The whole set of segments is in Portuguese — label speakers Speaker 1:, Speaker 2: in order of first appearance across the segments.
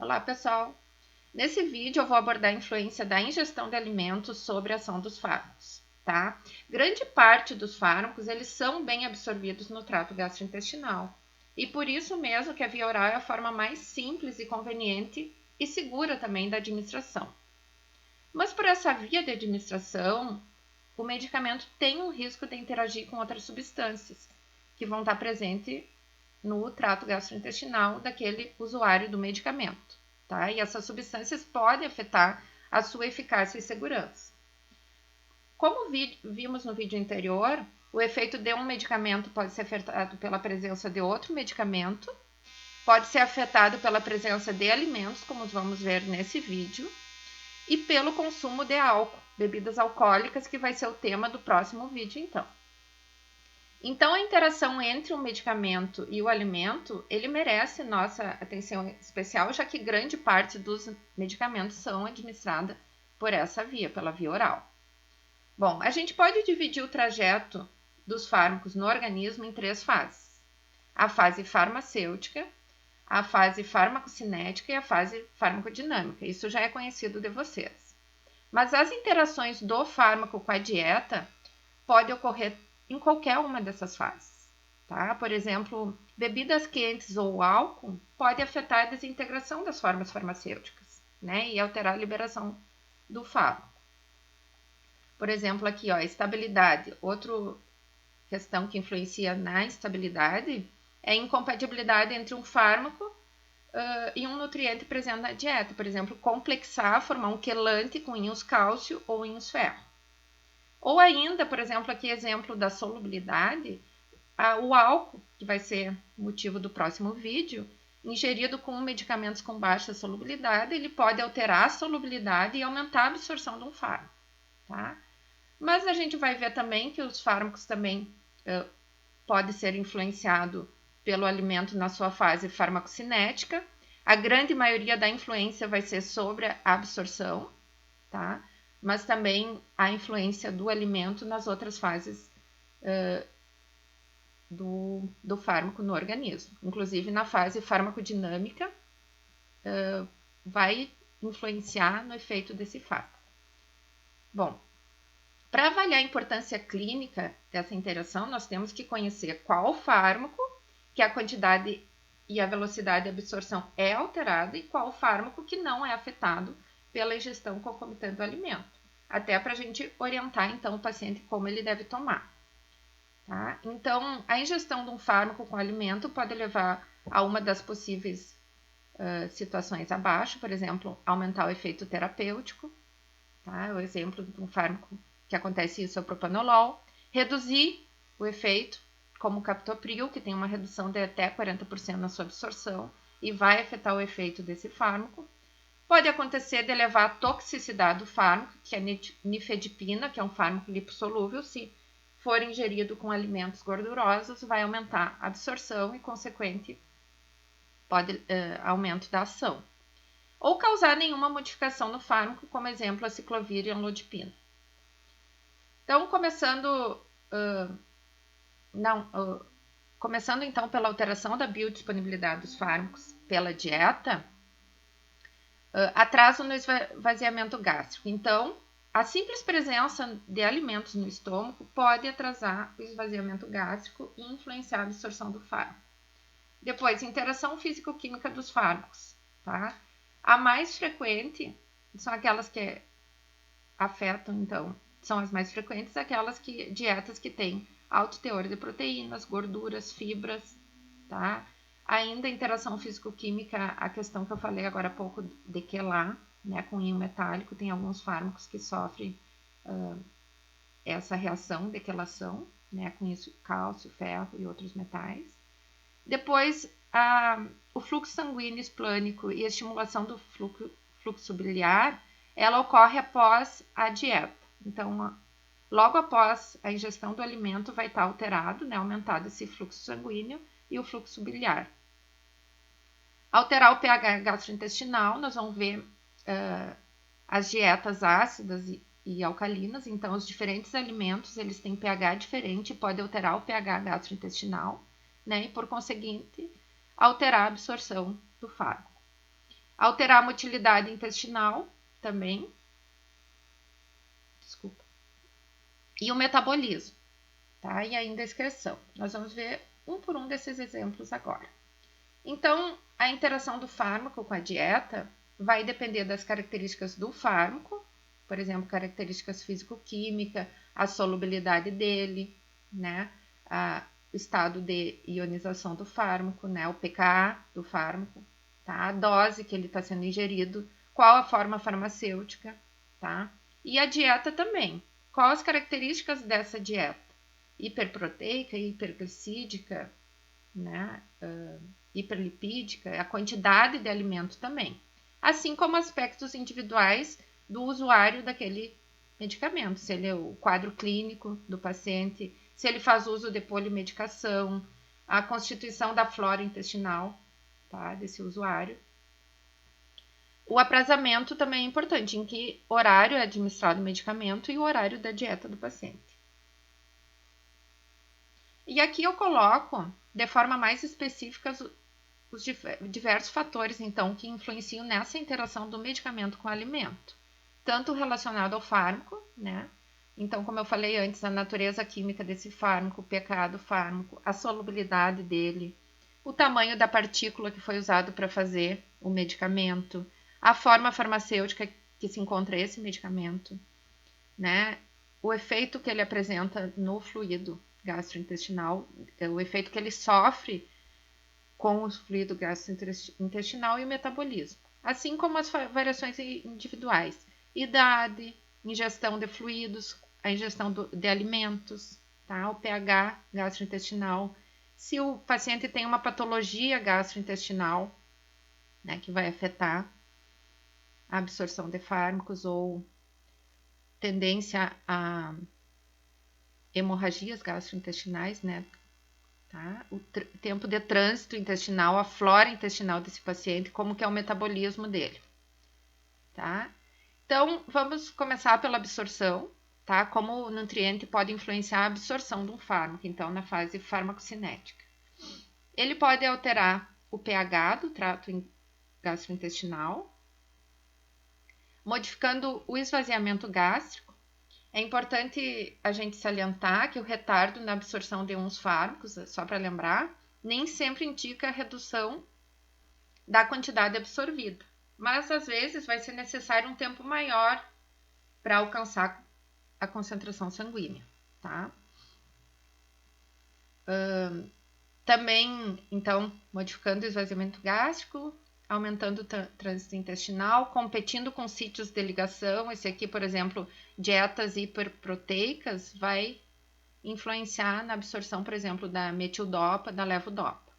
Speaker 1: Olá, pessoal! Nesse vídeo eu vou abordar a influência da ingestão de alimentos sobre a ação dos fármacos, tá? Grande parte dos fármacos, eles são bem absorvidos no trato gastrointestinal. E por isso mesmo que a via oral é a forma mais simples e conveniente e segura também da administração. Mas por essa via de administração, o medicamento tem um risco de interagir com outras substâncias que vão estar presentes no trato gastrointestinal daquele usuário do medicamento, tá? E essas substâncias podem afetar a sua eficácia e segurança. Como vimos no vídeo anterior, o efeito de um medicamento pode ser afetado pela presença de outro medicamento, pode ser afetado pela presença de alimentos, como vamos ver nesse vídeo, e pelo consumo de álcool, bebidas alcoólicas, que vai ser o tema do próximo vídeo, então. Então, a interação entre o medicamento e o alimento, ele merece nossa atenção especial, já que grande parte dos medicamentos são administrados por essa via, pela via oral. Bom, a gente pode dividir o trajeto dos fármacos no organismo em 3 fases. A fase farmacêutica, a fase farmacocinética e a fase farmacodinâmica. Isso já é conhecido de vocês. Mas as interações do fármaco com a dieta podem ocorrer em qualquer uma dessas fases, tá? Por exemplo, bebidas quentes ou álcool pode afetar a desintegração das formas farmacêuticas, né? E alterar a liberação do fármaco. Por exemplo, aqui, ó, estabilidade. Outra questão que influencia na estabilidade é a incompatibilidade entre um fármaco e um nutriente presente na dieta. Por exemplo, complexar, formar um quelante com íons cálcio ou íons ferro. Ou ainda, por exemplo, aqui exemplo da solubilidade, o álcool, que vai ser motivo do próximo vídeo, ingerido com medicamentos com baixa solubilidade, ele pode alterar a solubilidade e aumentar a absorção de um fármaco, tá? Mas a gente vai ver também que os fármacos também podem ser influenciados pelo alimento na sua fase farmacocinética. A grande maioria da influência vai ser sobre a absorção, tá? Mas também a influência do alimento nas outras fases do fármaco no organismo. Inclusive, na fase farmacodinâmica, vai influenciar no efeito desse fármaco. Bom, para avaliar a importância clínica dessa interação, nós temos que conhecer qual fármaco que a quantidade e a velocidade de absorção é alterada e qual fármaco que não é afetado pela ingestão concomitante do alimento, até para a gente orientar, então, o paciente como ele deve tomar. Tá? Então, a ingestão de um fármaco com alimento pode levar a uma das possíveis situações abaixo, por exemplo, aumentar o efeito terapêutico, tá? O exemplo de um fármaco que acontece isso é o propanolol, reduzir o efeito, como o captopril, que tem uma redução de até 40% na sua absorção e vai afetar o efeito desse fármaco. Pode acontecer de elevar a toxicidade do fármaco, que é a nifedipina, que é um fármaco lipossolúvel, se for ingerido com alimentos gordurosos, vai aumentar a absorção e, consequente, pode aumento da ação. Ou causar nenhuma modificação no fármaco, como exemplo a ciclovir e a amlodipina. Então, começando então pela alteração da biodisponibilidade dos fármacos pela dieta, atraso no esvaziamento gástrico. Então, a simples presença de alimentos no estômago pode atrasar o esvaziamento gástrico e influenciar a absorção do fármaco. Depois, interação físico-química dos fármacos, tá? A mais frequente são aquelas que afetam, então, são as mais frequentes, dietas que têm alto teor de proteínas, gorduras, fibras, tá? Ainda interação físico-química, a questão que eu falei agora há pouco de quelar, né, com íon metálico, tem alguns fármacos que sofrem essa reação de quelação, né, com isso cálcio, ferro e outros metais. Depois, o fluxo sanguíneo esplânico e a estimulação do fluxo biliar, ela ocorre após a dieta. Então, logo após a ingestão do alimento vai estar alterado, né, aumentado esse fluxo sanguíneo e o fluxo biliar. Alterar o pH gastrointestinal, nós vamos ver as dietas ácidas e alcalinas, então os diferentes alimentos eles têm pH diferente e pode alterar o pH gastrointestinal, né, e por conseguinte alterar a absorção do fármaco. Alterar a motilidade intestinal também. Desculpa. E o metabolismo, tá? E ainda a excreção. Nós vamos ver um por um desses exemplos agora. Então, a interação do fármaco com a dieta vai depender das características do fármaco, por exemplo, características físico-químicas, a solubilidade dele, né? O estado de ionização do fármaco, né? O pKa do fármaco, tá? A dose que ele está sendo ingerido, qual a forma farmacêutica, tá? E a dieta também. Quais as características dessa dieta? Hiperproteica, hiperglicídica, né? Hiperlipídica, a quantidade de alimento também. Assim como aspectos individuais do usuário daquele medicamento, se ele é o quadro clínico do paciente, se ele faz uso de polimedicação, a constituição da flora intestinal, tá, desse usuário. O aprazamento também é importante, em que horário é administrado o medicamento e o horário da dieta do paciente. E aqui eu coloco, de forma mais específica, os diversos fatores, então, que influenciam nessa interação do medicamento com o alimento. Tanto relacionado ao fármaco, né? Então, como eu falei antes, a natureza química desse fármaco, o pKa do fármaco, a solubilidade dele, o tamanho da partícula que foi usado para fazer o medicamento, a forma farmacêutica que se encontra esse medicamento, né? O efeito que ele apresenta no fluido gastrointestinal, o efeito que ele sofre com o fluido gastrointestinal e o metabolismo, assim como as variações individuais, idade, ingestão de fluidos, a ingestão de alimentos, tá? O pH gastrointestinal, se o paciente tem uma patologia gastrointestinal, né, que vai afetar a absorção de fármacos ou tendência a hemorragias gastrointestinais, né? Tá? O tempo de trânsito intestinal, a flora intestinal desse paciente, como que é o metabolismo dele. Tá? Então, vamos começar pela absorção, tá? Como o nutriente pode influenciar a absorção de um fármaco, então, na fase farmacocinética. Ele pode alterar o pH do trato gastrointestinal, modificando o esvaziamento gástrico. É importante a gente salientar que o retardo na absorção de uns fármacos, só para lembrar, nem sempre indica a redução da quantidade absorvida, mas às vezes vai ser necessário um tempo maior para alcançar a concentração sanguínea, tá? Também, então, modificando o esvaziamento gástrico, aumentando o trânsito intestinal, competindo com sítios de ligação. Esse aqui, por exemplo, dietas hiperproteicas, vai influenciar na absorção, por exemplo, da metildopa, da levodopa,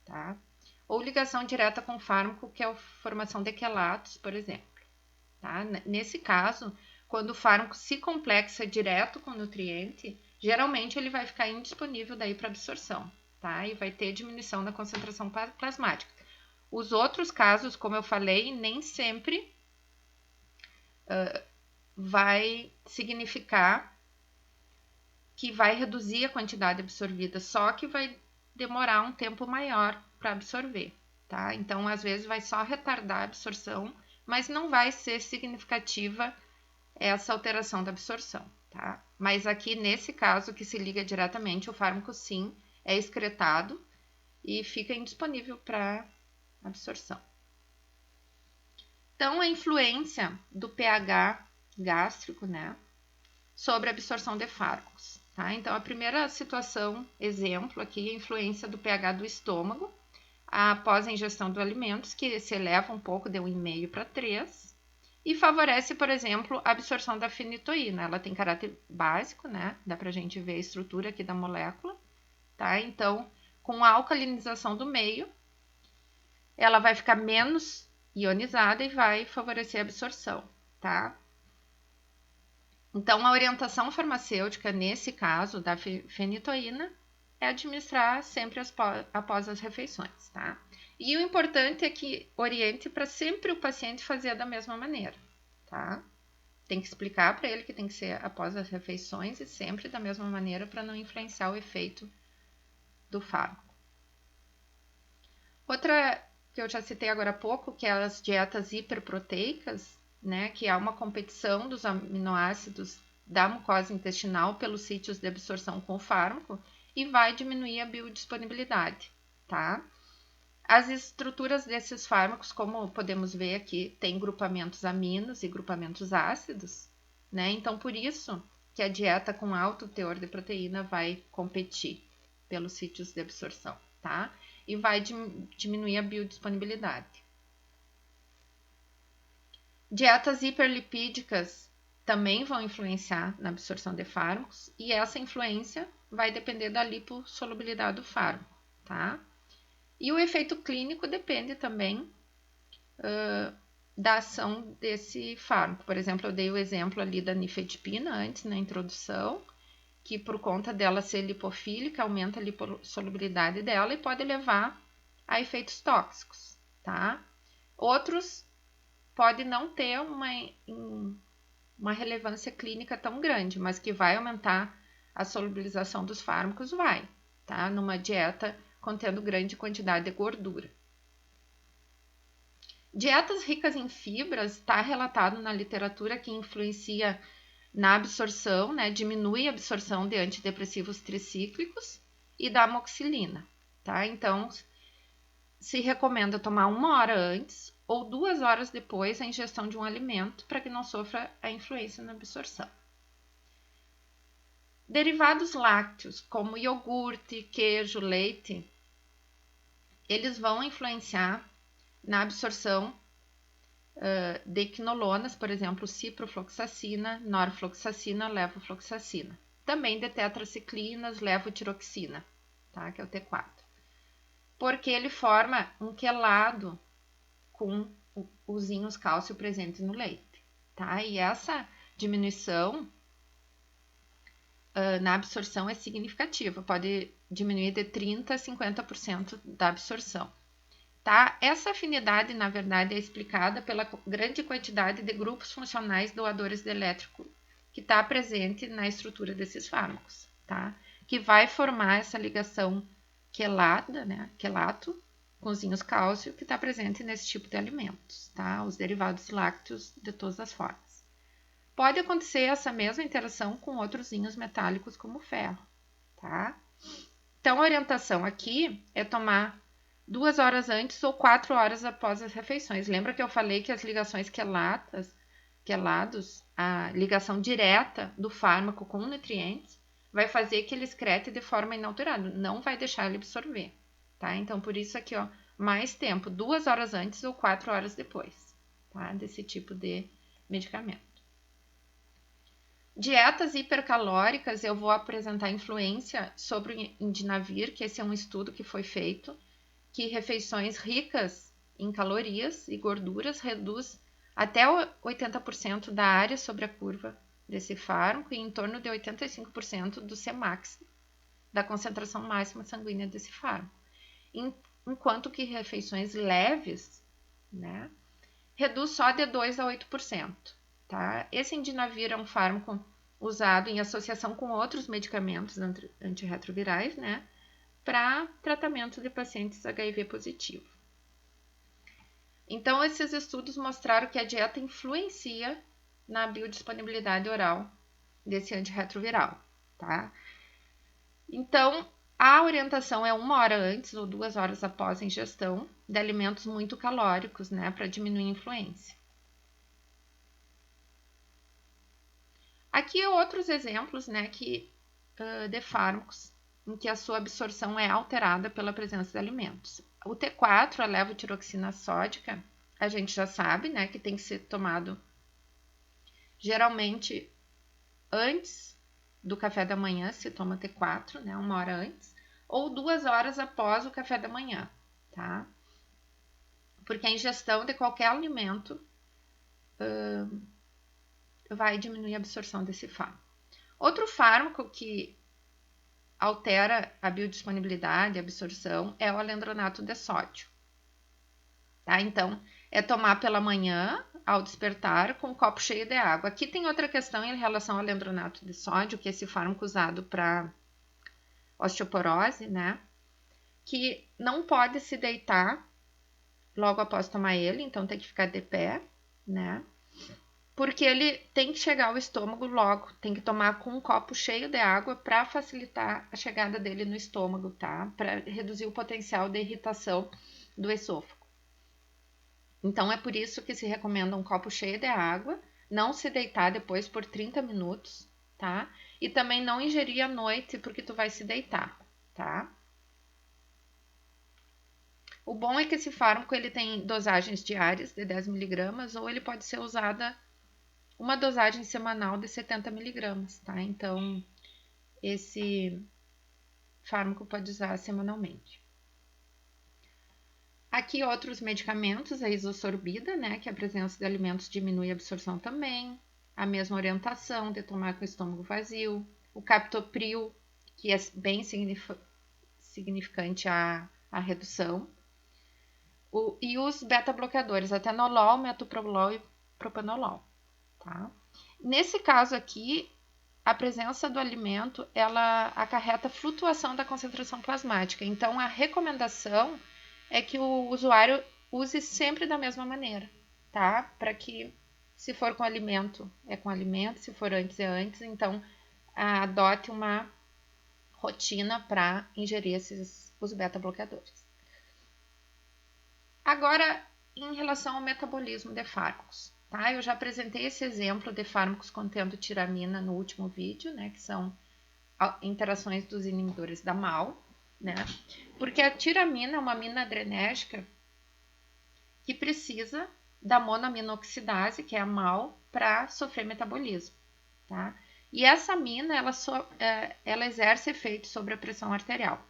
Speaker 1: tá? Ou ligação direta com fármaco, que é a formação de quelatos, por exemplo, tá? Nesse caso, quando o fármaco se complexa direto com o nutriente, geralmente ele vai ficar indisponível daí para absorção, tá? E vai ter diminuição da concentração plasmática. Os outros casos, como eu falei, nem sempre vai significar que vai reduzir a quantidade absorvida, só que vai demorar um tempo maior para absorver, tá? Então, às vezes, vai só retardar a absorção, mas não vai ser significativa essa alteração da absorção, tá? Mas aqui, nesse caso, que se liga diretamente, o fármaco, sim, é excretado e fica indisponível para absorção. Então, a influência do pH gástrico, né, sobre a absorção de fármacos, tá? Então, a primeira situação, exemplo aqui, é a influência do pH do estômago após a ingestão de alimentos, que se eleva um pouco de 1,5 para 3, e favorece, por exemplo, a absorção da fenitoína. Ela tem caráter básico, né? Dá pra gente ver a estrutura aqui da molécula, tá? Então, com a alcalinização do meio, ela vai ficar menos ionizada e vai favorecer a absorção, tá? Então, a orientação farmacêutica, nesse caso, da fenitoína, é administrar sempre após as refeições, tá? E o importante é que oriente para sempre o paciente fazer da mesma maneira, tá? Tem que explicar para ele que tem que ser após as refeições e sempre da mesma maneira para não influenciar o efeito do fármaco. Outra que eu já citei agora há pouco, que é as dietas hiperproteicas, né, que há uma competição dos aminoácidos da mucosa intestinal pelos sítios de absorção com o fármaco e vai diminuir a biodisponibilidade, tá? As estruturas desses fármacos, como podemos ver aqui, tem grupamentos aminos e grupamentos ácidos, né? Então, por isso que a dieta com alto teor de proteína vai competir pelos sítios de absorção, tá? E vai diminuir a biodisponibilidade. Dietas hiperlipídicas também vão influenciar na absorção de fármacos e essa influência vai depender da lipossolubilidade do fármaco, tá? E o efeito clínico depende também da ação desse fármaco. Por exemplo, eu dei o exemplo ali da nifedipina antes na introdução, que por conta dela ser lipofílica, aumenta a lipossolubilidade dela e pode levar a efeitos tóxicos, tá? Outros podem não ter uma relevância clínica tão grande, mas que vai aumentar a solubilização dos fármacos, vai, tá? Numa dieta contendo grande quantidade de gordura. Dietas ricas em fibras, está relatado na literatura que influencia na absorção, né? Diminui a absorção de antidepressivos tricíclicos e da amoxicilina, tá? Então, se recomenda tomar 1 hora antes ou 2 horas depois a ingestão de um alimento para que não sofra a influência na absorção. Derivados lácteos, como iogurte, queijo, leite, eles vão influenciar na absorção de quinolonas, por exemplo, ciprofloxacina, norfloxacina, levofloxacina. Também de tetraciclinas, levotiroxina, tá? Que é o T4. Porque ele forma um quelado com os íons cálcio presentes no leite, tá? E essa diminuição na absorção é significativa, pode diminuir de 30% a 50% da absorção. Tá? Essa afinidade, na verdade, é explicada pela grande quantidade de grupos funcionais doadores de elétrico que está presente na estrutura desses fármacos, tá? Que vai formar essa ligação quelada, né? Quelato, com os íons cálcio, que está presente nesse tipo de alimentos, tá? Os derivados lácteos de todas as formas. Pode acontecer essa mesma interação com outros íons metálicos, como o ferro, tá? Então, a orientação aqui é tomar 2 horas antes ou 4 horas após as refeições. Lembra que eu falei que as ligações quelados, a ligação direta do fármaco com nutrientes, vai fazer que ele excrete de forma inalterada, não vai deixar ele absorver, tá? Então, por isso aqui, ó, mais tempo, 2 horas antes ou 4 horas depois, tá? Desse tipo de medicamento. Dietas hipercalóricas, eu vou apresentar influência sobre o Indinavir, que esse é um estudo que foi feito, que refeições ricas em calorias e gorduras reduz até 80% da área sobre a curva desse fármaco e em torno de 85% do Cmax, da concentração máxima sanguínea desse fármaco. Enquanto que refeições leves, né, reduz só de 2% a 8%. Tá? Esse Indinavir é um fármaco usado em associação com outros medicamentos antirretrovirais, né, para tratamento de pacientes HIV positivo. Então, esses estudos mostraram que a dieta influencia na biodisponibilidade oral desse antirretroviral, tá? Então, a orientação é 1 hora antes ou 2 horas após a ingestão de alimentos muito calóricos, né, para diminuir a influência. Aqui outros exemplos, né, de fármacos em que a sua absorção é alterada pela presença de alimentos. O T4, a levotiroxina sódica, a gente já sabe, né, que tem que ser tomado geralmente antes do café da manhã, se toma T4, né, 1 hora antes, ou 2 horas após o café da manhã, tá? Porque a ingestão de qualquer alimento vai diminuir a absorção desse fármaco. Outro fármaco que altera a biodisponibilidade, a absorção, é o alendronato de sódio. Tá? Então, é tomar pela manhã, ao despertar, com um copo cheio de água. Aqui tem outra questão em relação ao alendronato de sódio, que é esse fármaco usado para osteoporose, né? Que não pode se deitar logo após tomar ele, então tem que ficar de pé, né? Porque ele tem que chegar ao estômago logo, tem que tomar com um copo cheio de água para facilitar a chegada dele no estômago, tá? Para reduzir o potencial de irritação do esôfago. Então é por isso que se recomenda um copo cheio de água, não se deitar depois por 30 minutos, tá? E também não ingerir à noite porque tu vai se deitar, tá? O bom é que esse fármaco ele tem dosagens diárias de 10 mg ou ele pode ser usada uma dosagem semanal de 70 mg, tá? Então, esse fármaco pode usar semanalmente. Aqui outros medicamentos, a isosorbida, né, que a presença de alimentos diminui a absorção também, a mesma orientação de tomar com o estômago vazio, o captopril, que é bem significante a redução, e os beta-bloqueadores, atenolol, metoprolol e propanolol, tá? Nesse caso aqui, a presença do alimento, ela acarreta flutuação da concentração plasmática, então a recomendação é que o usuário use sempre da mesma maneira, tá? Para que, se for com alimento, é com alimento, se for antes, é antes. Então, adote uma rotina para ingerir os beta-bloqueadores. Agora, em relação ao metabolismo de fármacos, tá? Eu já apresentei esse exemplo de fármacos contendo tiramina no último vídeo, né? Que são interações dos inibidores da MAO, né? Porque a tiramina é uma amina adrenérgica que precisa da monoaminoxidase, que é a MAO, para sofrer metabolismo, tá? E essa amina, ela exerce efeito sobre a pressão arterial,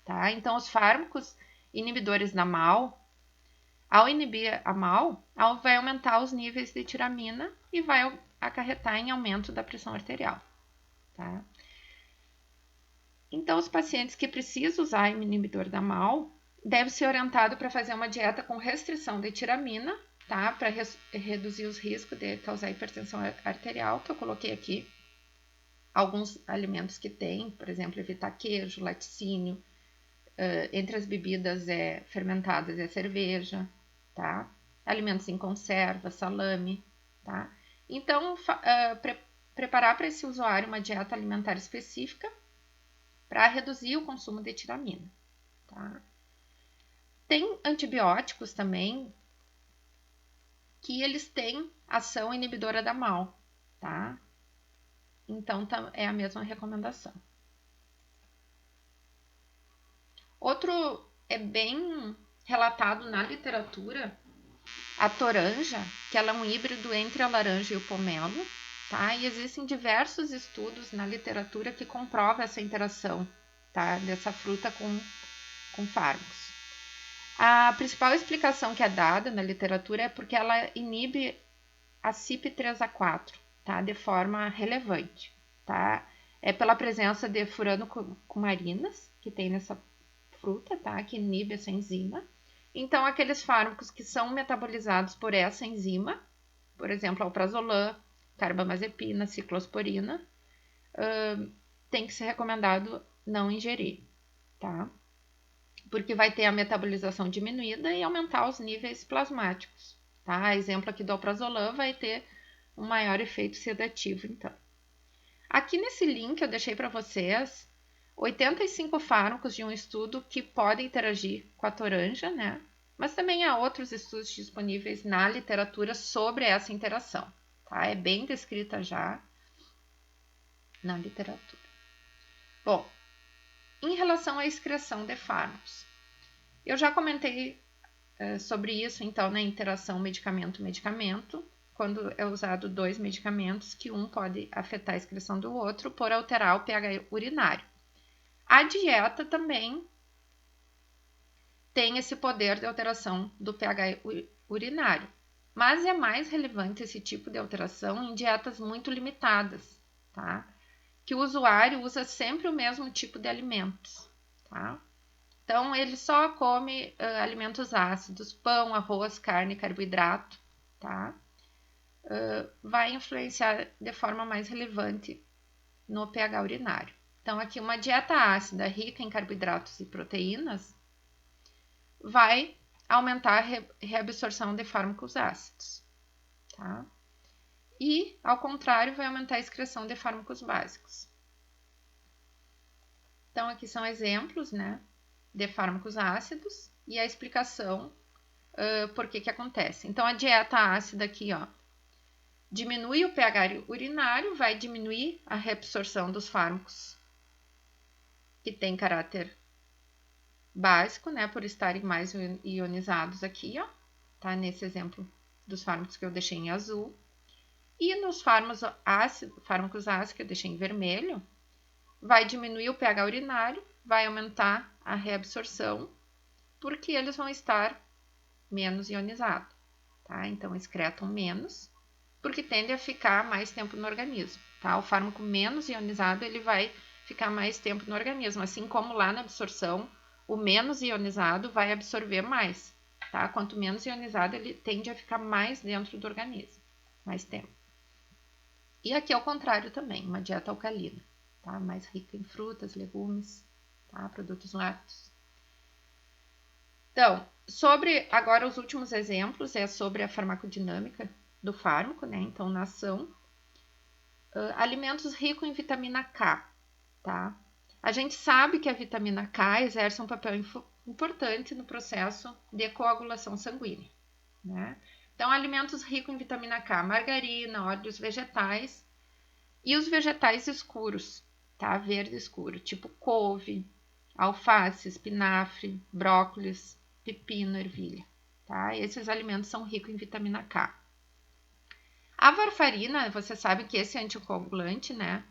Speaker 1: tá? Então, os fármacos inibidores da MAO, ao inibir a MAO, vai aumentar os níveis de tiramina e vai acarretar em aumento da pressão arterial, tá? Então, os pacientes que precisam usar o inibidor da MAO devem ser orientados para fazer uma dieta com restrição de tiramina, tá? Para reduzir os riscos de causar hipertensão arterial, que eu coloquei aqui alguns alimentos que tem, por exemplo, evitar queijo, laticínio, entre as bebidas fermentadas é cerveja, tá? Alimentos em conserva, salame, tá? Então, preparar para esse usuário uma dieta alimentar específica para reduzir o consumo de tiramina, tá? Tem antibióticos também que eles têm ação inibidora da MAO, tá? Então, é a mesma recomendação. Outro é bem relatado na literatura, a toranja, que ela é um híbrido entre a laranja e o pomelo, tá? E existem diversos estudos na literatura que comprovam essa interação, tá? Dessa fruta com fármacos. A principal explicação que é dada na literatura é porque ela inibe a CYP3A4, tá? De forma relevante, tá? É pela presença de furanocumarinas, que tem nessa fruta, tá? Que inibe essa enzima. Então, aqueles fármacos que são metabolizados por essa enzima, por exemplo, alprazolam, carbamazepina, ciclosporina, tem que ser recomendado não ingerir, tá? Porque vai ter a metabolização diminuída e aumentar os níveis plasmáticos, tá? Exemplo aqui do alprazolam vai ter um maior efeito sedativo, então. Aqui nesse link eu deixei para vocês 85 fármacos de um estudo que podem interagir com a toranja, né? Mas também há outros estudos disponíveis na literatura sobre essa interação, tá? É bem descrita já na literatura. Bom, em relação à excreção de fármacos, eu já comentei sobre isso, então, na interação medicamento-medicamento, quando é usado dois medicamentos, que um pode afetar a excreção do outro por alterar o pH urinário. A dieta também tem esse poder de alteração do pH urinário, mas é mais relevante esse tipo de alteração em dietas muito limitadas, tá? Que o usuário usa sempre o mesmo tipo de alimentos, tá? Então, ele só come alimentos ácidos, pão, arroz, carne, carboidrato, tá? Vai influenciar de forma mais relevante no pH urinário. Então, aqui uma dieta ácida rica em carboidratos e proteínas vai aumentar a reabsorção de fármacos ácidos, tá? E, ao contrário, vai aumentar a excreção de fármacos básicos. Então, aqui são exemplos, né, de fármacos ácidos e a explicação por que acontece. Então, a dieta ácida aqui, ó, diminui o pH urinário, vai diminuir a reabsorção dos fármacos que tem caráter básico, né, por estarem mais ionizados aqui, ó, tá, nesse exemplo dos fármacos que eu deixei em azul. E nos fármacos ácidos que eu deixei em vermelho, vai diminuir o pH urinário, vai aumentar a reabsorção, porque eles vão estar menos ionizados, tá? Então, excretam menos, porque tende a ficar mais tempo no organismo, tá? O fármaco menos ionizado, ele vai ficar mais tempo no organismo, assim como lá na absorção, o menos ionizado vai absorver mais, tá? Quanto menos ionizado, ele tende a ficar mais dentro do organismo, mais tempo. E aqui é o contrário também, uma dieta alcalina, tá? Mais rica em frutas, legumes, tá? Produtos lácteos. Então, sobre agora os últimos exemplos, é sobre a farmacodinâmica do fármaco, né? Então, na ação, alimentos ricos em vitamina K, tá? A gente sabe que a vitamina K exerce um papel importante no processo de coagulação sanguínea, né? Então, alimentos ricos em vitamina K, margarina, óleos vegetais e os vegetais escuros, tá? Verde escuro, tipo couve, alface, espinafre, brócolis, pepino, ervilha, tá? Esses alimentos são ricos em vitamina K. A varfarina, você sabe que esse anticoagulante, né?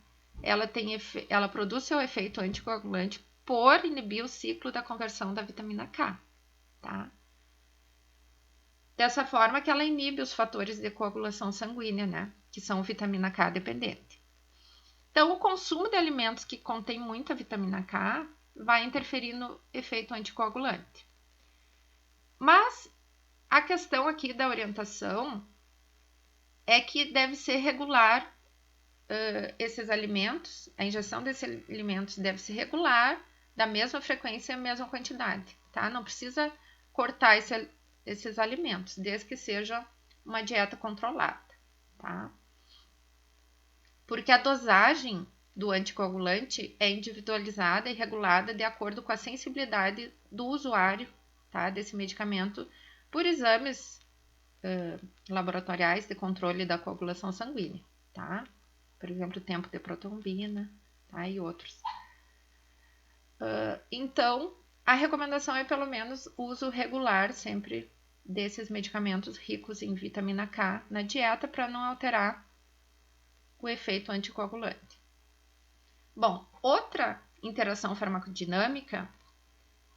Speaker 1: Ela produz seu efeito anticoagulante por inibir o ciclo da conversão da vitamina K, tá? Dessa forma que ela inibe os fatores de coagulação sanguínea, né? Que são vitamina K dependente. Então, o consumo de alimentos que contém muita vitamina K vai interferir no efeito anticoagulante. Mas a questão aqui da orientação é que deve ser regular esses alimentos, a ingestão desses alimentos deve ser regular, da mesma frequência e a mesma quantidade, tá? Não precisa cortar esses alimentos, desde que seja uma dieta controlada, tá? Porque a dosagem do anticoagulante é individualizada e regulada de acordo com a sensibilidade do usuário, tá, desse medicamento, por exames laboratoriais de controle da coagulação sanguínea, tá? Por exemplo, o tempo de protrombina, tá, e outros. Então, a recomendação é pelo menos uso regular sempre desses medicamentos ricos em vitamina K na dieta para não alterar o efeito anticoagulante. Bom, outra interação farmacodinâmica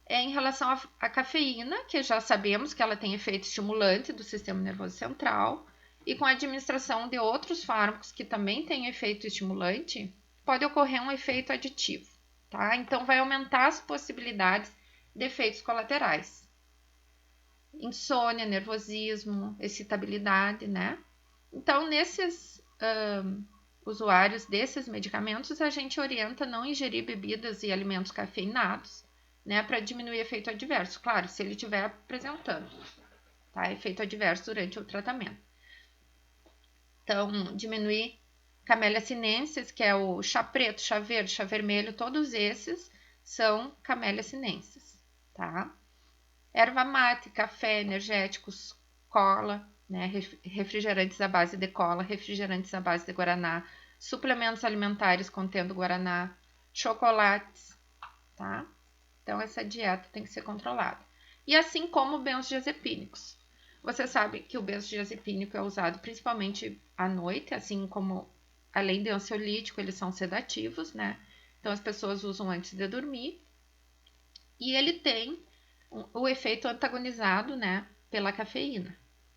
Speaker 1: é em relação à cafeína, que já sabemos que ela tem efeito estimulante do sistema nervoso central, e com a administração de outros fármacos que também têm efeito estimulante, pode ocorrer um efeito aditivo, tá? Então, vai aumentar as possibilidades de efeitos colaterais. Insônia, nervosismo, excitabilidade, né? Então, nesses usuários desses medicamentos, a gente orienta não ingerir bebidas e alimentos cafeinados, né, para diminuir efeito adverso. Claro, se ele estiver apresentando, tá, efeito adverso durante o tratamento. Então, diminuir Camellia sinensis, que é o chá preto, chá verde, chá vermelho, todos esses são Camellia sinensis, tá? Erva mate, café, energéticos, cola, né, refrigerantes à base de cola, refrigerantes à base de guaraná, suplementos alimentares contendo guaraná, chocolates, tá? Então, essa dieta tem que ser controlada. E assim como benzodiazepínicos. Você sabe que o benzodiazepínico é usado principalmente à noite, assim como, além de ansiolítico, eles são sedativos, né? Então, as pessoas usam antes de dormir. E ele tem o efeito antagonizado, né, pela cafeína,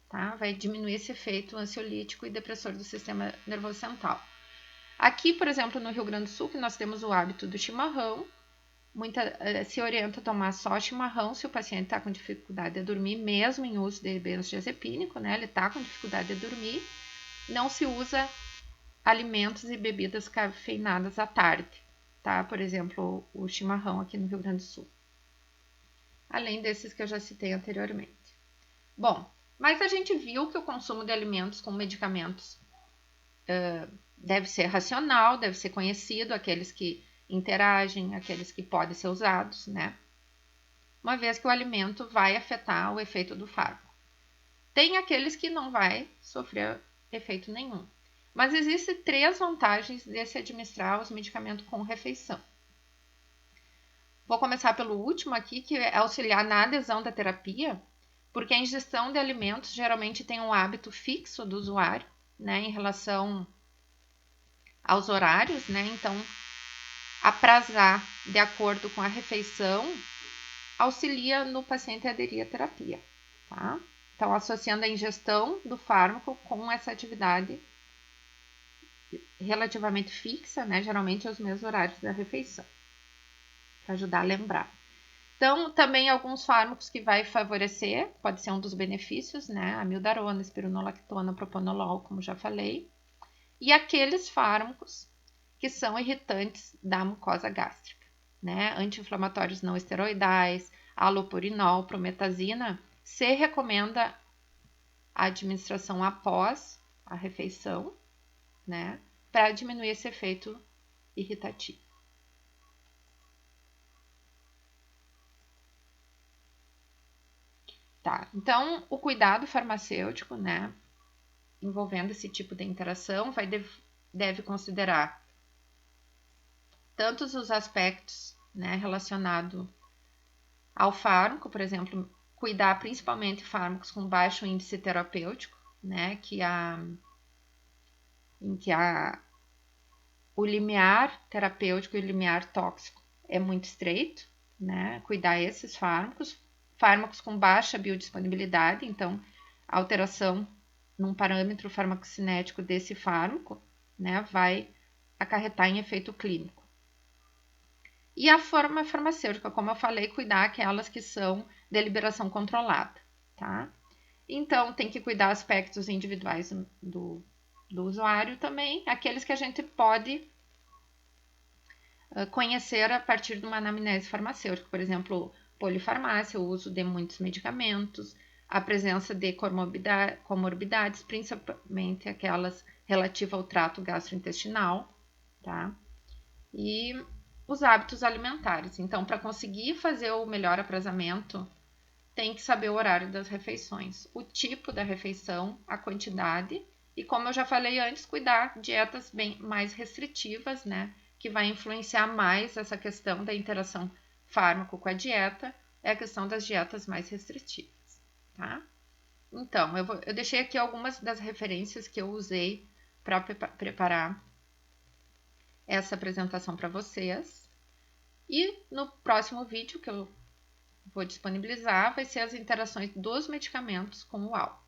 Speaker 1: tá? Vai diminuir esse efeito ansiolítico e depressor do sistema nervoso central. Aqui, por exemplo, no Rio Grande do Sul, que nós temos o hábito do chimarrão, se orienta a tomar só chimarrão se o paciente está com dificuldade de dormir, mesmo em uso de benzodiazepínico, né? Ele está com dificuldade de dormir. Não se usa alimentos e bebidas cafeinadas à tarde, tá? Por exemplo, o chimarrão aqui no Rio Grande do Sul. além desses que eu já citei anteriormente. Bom, mas a gente viu que o consumo de alimentos com medicamentos deve ser racional, deve ser conhecido, aqueles que interagem, aqueles que podem ser usados, né? Uma vez que o alimento vai afetar o efeito do fármaco. Tem aqueles que não vai sofrer efeito nenhum. Mas existem 3 vantagens de se administrar os medicamentos com refeição. Vou começar pelo último aqui, que é auxiliar na adesão da terapia, porque a ingestão de alimentos geralmente tem um hábito fixo do usuário, né, em relação aos horários, né? Então, aprazar de acordo com a refeição auxilia no paciente a aderir à terapia, tá? Então, associando a ingestão do fármaco com essa atividade relativamente fixa, né? Geralmente aos mesmos horários da refeição, para ajudar a lembrar. Então, também alguns fármacos que vai favorecer, pode ser um dos benefícios, né? Amiodarona, espironolactona, propanolol, como já falei. E aqueles fármacos que são irritantes da mucosa gástrica, né? Anti-inflamatórios não esteroidais, alopurinol, prometazina, se recomenda a administração após a refeição, né? Para diminuir esse efeito irritativo. Tá, então o cuidado farmacêutico, né, envolvendo esse tipo de interação, deve considerar tantos os aspectos, né, relacionados ao fármaco, por exemplo, cuidar principalmente de fármacos com baixo índice terapêutico, né, em que o limiar terapêutico e o limiar tóxico é muito estreito, né, cuidar esses fármacos com baixa biodisponibilidade, então alteração num parâmetro farmacocinético desse fármaco, né, vai acarretar em efeito clínico. E a forma farmacêutica, como eu falei, cuidar aquelas que são de liberação controlada, tá? Então, tem que cuidar aspectos individuais do usuário também, aqueles que a gente pode conhecer a partir de uma anamnese farmacêutica, por exemplo, polifarmácia, o uso de muitos medicamentos, a presença de comorbidades, principalmente aquelas relativas ao trato gastrointestinal, tá? E os hábitos alimentares. Então, para conseguir fazer o melhor aprazamento, tem que saber o horário das refeições, o tipo da refeição, a quantidade e, como eu já falei antes, cuidar dietas bem mais restritivas, né? Que vai influenciar mais essa questão da interação fármaco com a dieta, é a questão das dietas mais restritivas, tá? Então, eu deixei aqui algumas das referências que eu usei para preparar essa apresentação para vocês. E no próximo vídeo que eu vou disponibilizar vai ser as interações dos medicamentos com o álcool.